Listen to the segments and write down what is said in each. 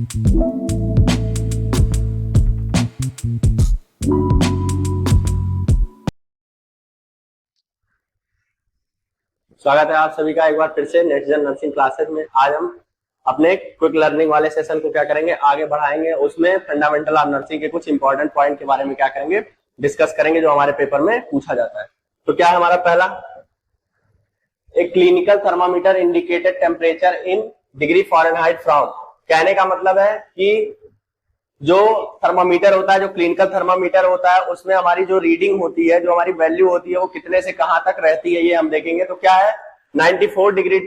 स्वागत है आप सभी का एक बार फिर से नेटजन नर्सिंग क्लासेस में। आज हम अपने क्विक लर्निंग वाले सेशन को क्या करेंगे, आगे बढ़ाएंगे। उसमें फंडामेंटल ऑफ नर्सिंग के कुछ इंपॉर्टेंट पॉइंट के बारे में क्या करेंगे, डिस्कस करेंगे, जो हमारे पेपर में पूछा जाता है। तो क्या है हमारा पहला, एक clinical thermometer indicated temperature in degree Fahrenheit from. कहने का मतलब है कि जो थर्मामीटर होता है, जो क्लिनिकल थर्मामीटर होता है, उसमें हमारी जो रीडिंग होती है, जो हमारी वैल्यू होती है, वो कितने से कहां तक रहती है, ये हम देखेंगे। तो क्या है, 94 डिग्री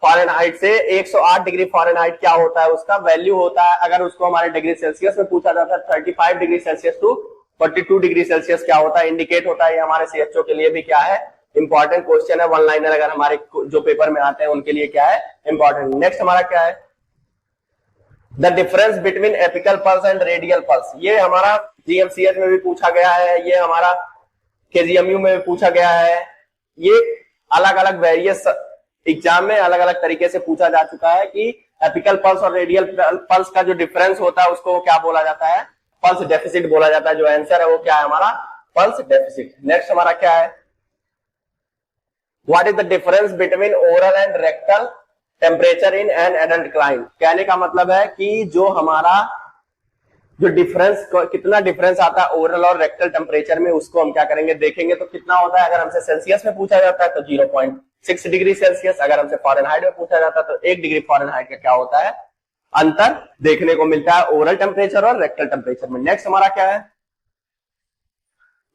फ़ारेनहाइट से 108 डिग्री फ़ारेनहाइट क्या होता है, उसका वैल्यू होता है। अगर उसको हमारे डिग्री सेल्सियस में पूछा जाता है, 35 degree Celsius to 42 degree Celsius क्या होता है, इंडिकेट होता है। ये हमारे सीएचओ के लिए भी क्या है, इंपॉर्टेंट क्वेश्चन है। वन लाइनर अगर हमारे जो पेपर में आते हैं उनके लिए क्या है, इंपॉर्टेंट। नेक्स्ट हमारा क्या है, the difference between apical pulse and radial pulse. ये हमारा जीएमसीएच में भी पूछा गया है, ये हमारा केजीएमयू में भी पूछा गया है। ये अलग अलग वेरियस एग्जाम में अलग अलग तरीके से पूछा जा चुका है कि एपिकल पल्स और रेडियल पल्स का जो डिफरेंस होता है उसको क्या बोला जाता है, पल्स डेफिसिट बोला जाता है। जो आंसर है वो क्या है हमारा, पल्स डेफिसिट। नेक्स्ट हमारा क्या है, what is the difference between oral and rectal temperature in an adult client. कहने का मतलब है कि जो हमारा जो डिफरेंस, कितना डिफरेंस आता है ओरल और रेक्टल टेम्परेचर में, उसको हम क्या करेंगे, देखेंगे। तो कितना होता है, अगर हमसे सेल्सियस में पूछा जाता है तो 0.6 डिग्री सेल्सियस, अगर हमसे फ़ारेनहाइट में पूछा जाता है तो 1 डिग्री फ़ारेनहाइट का क्या होता है, अंतर देखने को मिलता है ओरल टेम्परेचर और रेक्टल टेम्परेचर में। नेक्स्ट हमारा क्या है,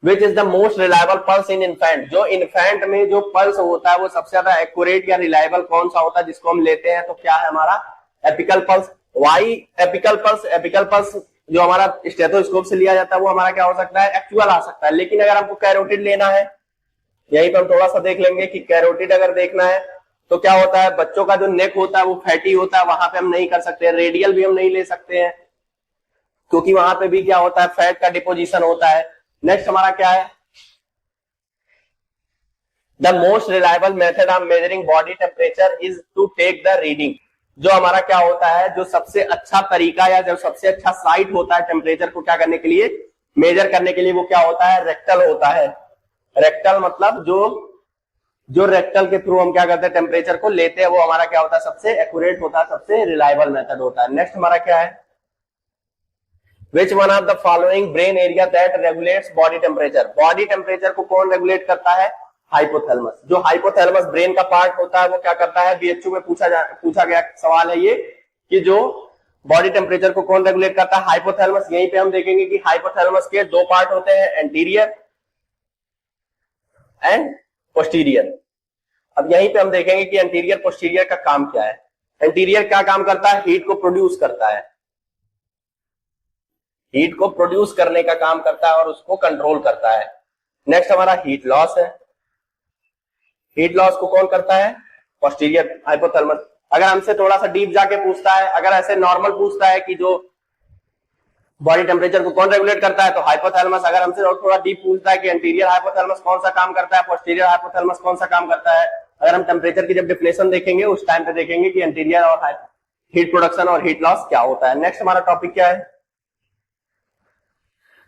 which is the most reliable pulse in infant. जो इन्फेंट में जो पल्स होता है वो सबसे ज्यादा एक्यूरेट या रिलायबल कौन सा होता है, जिसको हम लेते हैं। तो क्या है हमारा, apical pulse. Why apical pulse, apical pulse जो हमारा स्टेथोस्कोप से लिया जाता है वो हमारा क्या हो सकता है, एक्चुअल आ सकता है। लेकिन अगर हमको कैरोटिड लेना है, यहीं पर हम थोड़ा सा देख लेंगे कि कैरोटिड अगर देखना है तो क्या होता है, बच्चों का जो नेक होता है वो फैटी होता है, वहां पे हम नहीं कर सकते। रेडियल भी हम नहीं ले सकते हैं क्योंकि वहां पे भी क्या होता है, फैट का डिपोजिशन होता है। नेक्स्ट हमारा क्या है, the most reliable method of measuring body temperature is to take the reading. जो हमारा क्या होता है, जो सबसे अच्छा तरीका या जो सबसे अच्छा साइट होता है टेम्परेचर को क्या करने के लिए, मेजर करने के लिए, वो क्या होता है, रेक्टल होता है। रेक्टल मतलब जो रेक्टल के थ्रू हम क्या करते हैं, टेम्परेचर को लेते हैं, वो हमारा क्या होता है, सबसे एक्यूरेट होता है, सबसे रिलायबल मेथड होता है। नेक्स्ट हमारा क्या है, Which one of the following brain area that regulates body temperature? Body temperature को कौन रेगुलेट करता है, हाइपोथैलेमस। जो हाइपोथैलेमस ब्रेन का पार्ट होता है वो क्या करता है, बीएचयू में पूछा गया सवाल है ये, कि जो बॉडी टेम्परेचर को कौन रेगुलेट करता है, हाइपोथैलेमस। यहीं पे हम देखेंगे कि हाइपोथैलेमस के दो पार्ट होते हैं, एंटीरियर एंड पोस्टीरियर। अब यहीं पे हम देखेंगे कि एंटीरियर पोस्टीरियर का काम क्या है। एंटीरियर क्या काम करता है, हीट को प्रोड्यूस करता है, हीट को प्रोड्यूस करने का काम करता है और उसको कंट्रोल करता है। नेक्स्ट हमारा हीट लॉस है। हीट लॉस को कौन करता है, पोस्टीरियर हाइपोथैलेमस। अगर हमसे थोड़ा सा डीप जाके पूछता है, अगर ऐसे नॉर्मल पूछता है कि जो बॉडी टेम्परेचर को कौन रेगुलेट करता है, तो हाइपोथैलेमस। अगर हमसे थोड़ा डीप पूछता है कि एंटीरियर हाइपोथैलेमस कौन सा काम करता है, पोस्टीरियर हाइपोथैलेमस कौन सा काम करता है, अगर हम टेम्परेचर की जब डिफिनेशन देखेंगे उस टाइम पे देखेंगे कि एंटीरियर और हीट प्रोडक्शन और हीट लॉस क्या होता है। नेक्स्ट हमारा टॉपिक क्या है,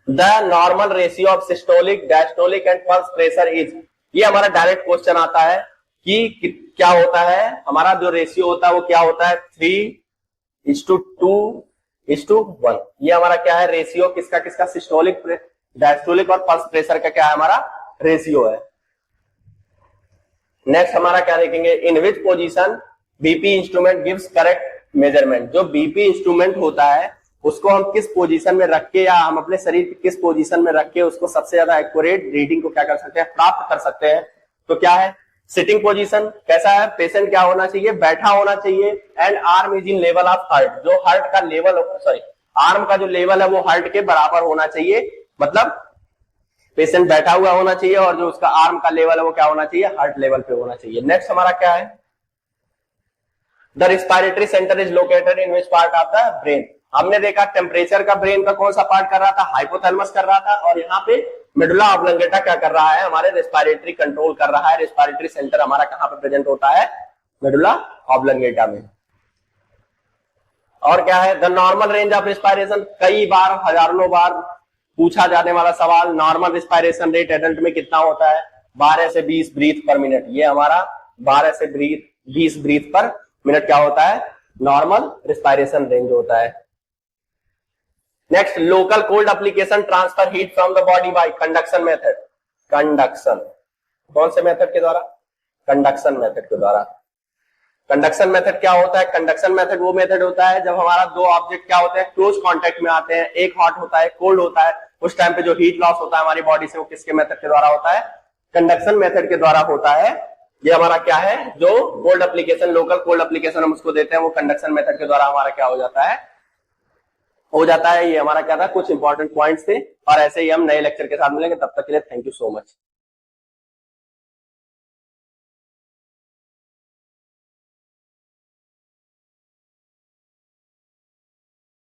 the normal ratio of systolic, diastolic and pulse pressure is. ये हमारा डायरेक्ट क्वेश्चन आता है कि क्या होता है हमारा जो रेशियो होता है वो क्या होता है, 3:2:1। ये हमारा क्या है, रेशियो किसका किसका, सिस्टोलिक, डायस्टोलिक और पल्स प्रेशर का क्या है हमारा रेशियो है। नेक्स्ट हमारा क्या देखेंगे, in which position BP instrument gives correct measurement. जो बीपी इंस्ट्रूमेंट होता है उसको हम किस पोजीशन में रख के, या हम अपने शरीर की किस पोजीशन में रख के उसको सबसे ज्यादा एक्यूरेट रीडिंग को क्या कर सकते हैं, प्राप्त कर सकते हैं। तो क्या है, सिटिंग पोजीशन कैसा है, पेशेंट क्या होना चाहिए, बैठा होना चाहिए। And arm is in level of heart, जो हार्ट का लेवल, सॉरी आर्म का जो लेवल है वो हार्ट के बराबर होना चाहिए। मतलब पेशेंट बैठा हुआ होना चाहिए और जो उसका आर्म का लेवल है वो क्या होना चाहिए, हार्ट लेवल पे होना चाहिए। नेक्स्ट हमारा क्या है, the respiratory centre is located in which part of the brain. हमने देखा टेम्परेचर का ब्रेन का कौन सा पार्ट कर रहा था, हाइपोथैलेमस कर रहा था, और यहाँ पे मेडुला ऑब्लंगेटा क्या कर रहा है, हमारे रेस्पिरेटरी कंट्रोल कर रहा है। रेस्पिरेटरी सेंटर हमारा कहां पे प्रेजेंट होता है, मेडुला ऑब्लंगेटा में। और क्या है, the normal range of respiration, कई बार हजारों बार पूछा जाने वाला सवाल, नॉर्मल रिस्पायरेशन रेट एडल्ट में कितना होता है, 12 से 20 ब्रीथ पर मिनट। ये हमारा 12 से 20 ब्रीथ पर मिनट क्या होता है, नॉर्मल रिस्पायरेशन रेंज होता है। Next, local cold application transfer heat from the body by conduction method. Conduction, कौन से मेथड के द्वारा, कंडक्शन मेथड के द्वारा। कंडक्शन मेथड क्या होता है, कंडक्शन मेथड वो मेथड होता है जब हमारा दो ऑब्जेक्ट क्या होते हैं, क्लोज कांटेक्ट में आते हैं, एक हॉट होता है, कोल्ड होता है, उस टाइम पे जो हीट लॉस होता है हमारी बॉडी से वो किसके मेथड के द्वारा होता है, कंडक्शन मेथड के द्वारा होता है। ये हमारा क्या है, जो cold application, local cold application हम उसको देते हैं, वो कंडक्शन मेथड के द्वारा हमारा क्या हो जाता है, हो जाता है। ये हमारा क्या था, कुछ इंपॉर्टेंट पॉइंट्स थे, और ऐसे ही हम नए लेक्चर के साथ मिलेंगे। तब तक के लिए थैंक यू सो मच।